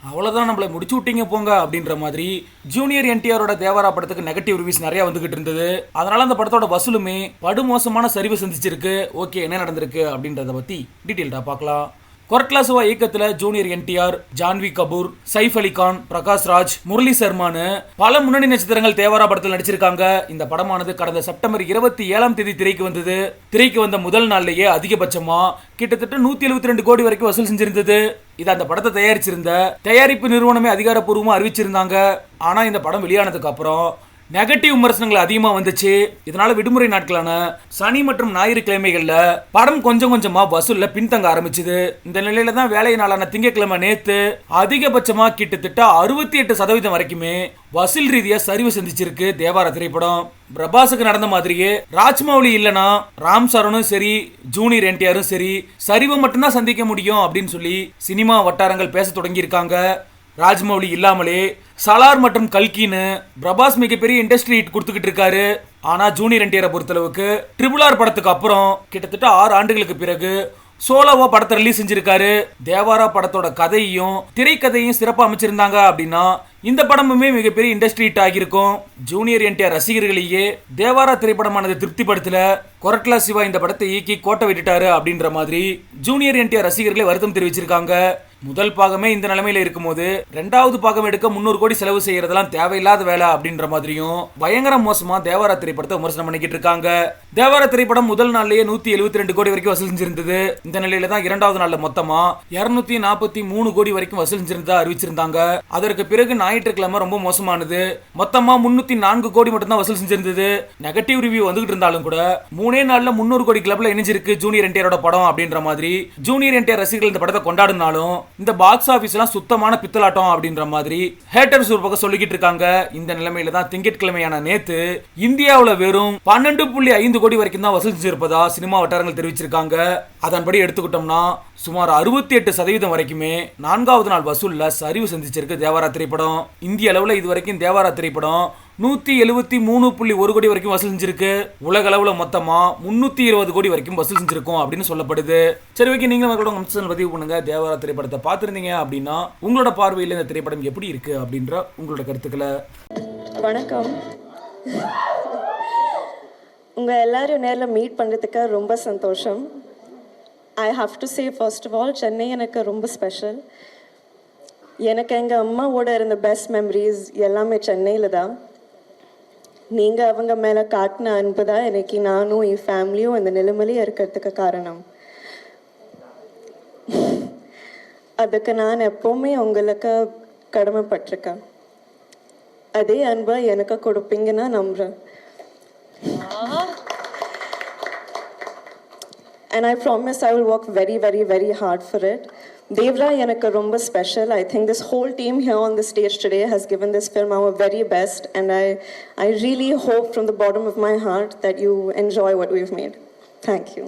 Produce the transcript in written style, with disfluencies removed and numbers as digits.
அவ்வளோதான் நம்மளை முடிச்சு விட்டீங்க போங்க அப்படின்ற மாதிரி ஜூனியர் என்டிஆரோட தேவரா படத்துக்கு நெகட்டிவ் ரிவ்யூஸ் நிறைய வந்துகிட்டு இருந்தது. அதனால அந்த படத்தோட வசூலுமே படுமோசமான சரிவு சந்திச்சிருக்கு. ஓகே, என்ன நடந்திருக்கு அப்படின்றத பத்தி டீட்டெயில்டா பார்க்கலாம். கொரட்லா சிவா இயக்கத்தில் ஜூனியர் என்டிஆர், ஜான்வி கபூர், சைஃப் அலி கான், பிரகாஷ் ராஜ், முரளி சர்மானு பல முன்னணி நட்சத்திரங்கள் தேவாரா படத்தில் நடிச்சிருக்காங்க. இந்த படமானது கடந்த செப்டம்பர் 27 திரைக்கு வந்தது. திரைக்கு வந்த முதல் நாள்லயே அதிகபட்சமா கிட்டத்தட்ட 172 கோடி வரைக்கும் வசூல் செஞ்சிருந்தது. இது அந்த படத்தை தயாரிச்சிருந்த தயாரிப்பு நிறுவனமே அதிகாரப்பூர்வமா அறிவிச்சிருந்தாங்க. ஆனா இந்த படம் வெளியானதுக்கு அப்புறம் நெகட்டிவ் விமர்சனங்கள் அதிகமாக வந்துச்சு. இதனால விடுமுறை நாட்களான சனி மற்றும் ஞாயிறு கிழமைகள்ல படம் கொஞ்சம் கொஞ்சமா வசூல்ல பின்தங்க ஆரம்பிச்சுது. இந்த நிலையில தான் வேலை நாளான திங்கட்கிழமை நேத்து அதிகபட்சமா கிட்டத்தட்ட 68% வரைக்குமே வசூல் ரீதியா சரிவு சந்திச்சிருக்கு தேவாரா திரைப்படம். பிரபாஸுக்கு நடந்த மாதிரியே ராஜ்மௌலி இல்லனா ராம் சரணும் சரி, ஜூனியர் என்டிஆரும் சரி சரிவு மட்டும்தான் சந்திக்க முடியும் அப்படின்னு சொல்லி சினிமா வட்டாரங்கள் பேச தொடங்கி இருக்காங்க. ராஜ்மௌலி இல்லாமலே சலார் மற்றும் கல்கின்னு பிரபாஸ் மிகப்பெரிய இண்டஸ்ட்ரி ஹிட் கொடுத்துக்கிட்டு இருக்காரு. ஆனா ஜூனியர் என்டிஆரை பொறுத்தளவுக்கு RRR படத்துக்கு அப்புறம் கிட்டத்தட்ட 6 ஆண்டுகளுக்கு பிறகு சோலோவா படத்தை ரிலீஸ் செஞ்சிருக்காரு. தேவாரா படத்தோட கதையையும் திரைக்கதையும் சிறப்பா அமைச்சிருந்தாங்க அப்படின்னா இந்த படமுமே மிகப்பெரிய இண்டஸ்ட்ரி ஹிட் ஆகியிருக்கும். ஜூனியர் என்டிஆர் ரசிகர்களையே தேவாரா திரைப்படமானது திருப்திப்படுத்தல. கொரட்லா சிவா இந்த படத்தை இயக்கி கோட்டை விட்டுட்டாரு அப்படின்ற மாதிரி ஜூனியர் என்டிஆர் ரசிகர்களே வருத்தம் தெரிவிச்சிருக்காங்க. முதல் பாகமே இந்த நிலைமையில இருக்கும்போது 2வது பாகம் எடுக்க 300 கோடி செலவு செய்யறதெல்லாம் தேவையில்லாத வேலை அப்படின்ற மாதிரியும் பயங்கர மோசமா தேவாரா திரைப்படத்தை விமர்சனம் பண்ணிக்கிட்டு இருக்காங்க. தேவாரா திரைப்படம் முதல் நாள்லயே 172 கோடி வரைக்கும் வசூல் செஞ்சிருந்தது. இந்த நிலையில தான் 2வது நாள்ல மொத்தமா 243 கோடி வரைக்கும் வசூல் செஞ்சிருந்தா அறிவிச்சிருந்தாங்க. அதற்கு பிறகு ஞாயிற்றுக்கிழமை ரொம்ப மோசமானது. மொத்தமா 304 கோடி மட்டும் தான் வசூல் செஞ்சிருந்தது. நெகட்டிவ் ரிவ்யூ வந்துகிட்டு இருந்தாலும் கூட 3 நாள்ல 300 கோடி கிளப்ல இணைஞ்சிருக்கு ஜூனியர் என்டிஆரோட படம் அப்படின்ற மாதிரி ஜூனியர் என்டிஆர் ரசிகர்கள் இந்த படத்தை கொண்டாடினாலும் இந்த பாக்ஸ் ஆபீஸ் எல்லாம் சுத்தமான பித்தலாட்டம் அப்படின்ற மாதிரி ஹேட்டர்ஸ் ஒரு பக்கம் சொல்லிக்கிட்டு இருக்காங்க. இந்த நிலைமையில தான் திங்கட்கிழமையான நேத்து இந்தியாவுல வெறும் 12.5 கோடி வரைக்கும் தான் வசூல் செஞ்சிருப்பதா சினிமா வட்டாரங்கள் தெரிவிச்சிருக்காங்க. அதன்படி எடுத்துக்கிட்டோம்னா சுமார் 68% வரைக்குமே 4வது நாள் வசூல்ல சரிவு சந்திச்சிருக்கு தேவாரா திரைப்படம். இந்திய அளவுல இது வரைக்கும் தேவாரா திரைப்படம் 173.1 கோடி வரைக்கும் வசூல் செஞ்சிருக்கு. உலக அளவுல மொத்தமா 320 கோடி வரைக்கும் வசூல் செஞ்சிருக்கும் அப்படின்னு சொல்லப்படுது. சரி, ஓகே, நீங்க உங்களோட கமெண்ட்ஸ்ல பதிவு பண்ணுங்க. தேவாரா திரைப்படத்தை பார்த்திருந்தீங்க அப்படின்னா உங்களோட பார்வையில் இந்த திரைப்படம் எப்படி இருக்கு அப்படின்ற உங்களோட கருத்துக்களை. வணக்கம். உங்க எல்லாரும் நேரில் மீட் பண்றதுக்கு ரொம்ப சந்தோஷம். I have to say first of all Chennai எனக்கு ரொம்ப ஸ்பெஷல். எனக்கு எங்கள் அம்மாவோட இருந்த பெஸ்ட் மெமரிஸ் எல்லாமே சென்னையில் தான். நீங்கள் அவங்க மேலே காட்டின அன்பு தான் இன்னைக்கு நானும் என் ஃபேமிலியும் இந்த நிலைமையிலே இருக்கிறதுக்கு காரணம். அதுக்கு நான் எப்போவுமே உங்களுக்கு கடமைப்பட்டிருக்கேன். அதே அன்பை எனக்கு கொடுப்பீங்கன்னு நம்புகிறேன். And I promise I will work very, very, very hard for it. Devra எனக்கு ரொம்ப special. I think this whole team here on the stage today has given this film our very best, and I really hope from the bottom of my heart that you enjoy what we've made. Thank you.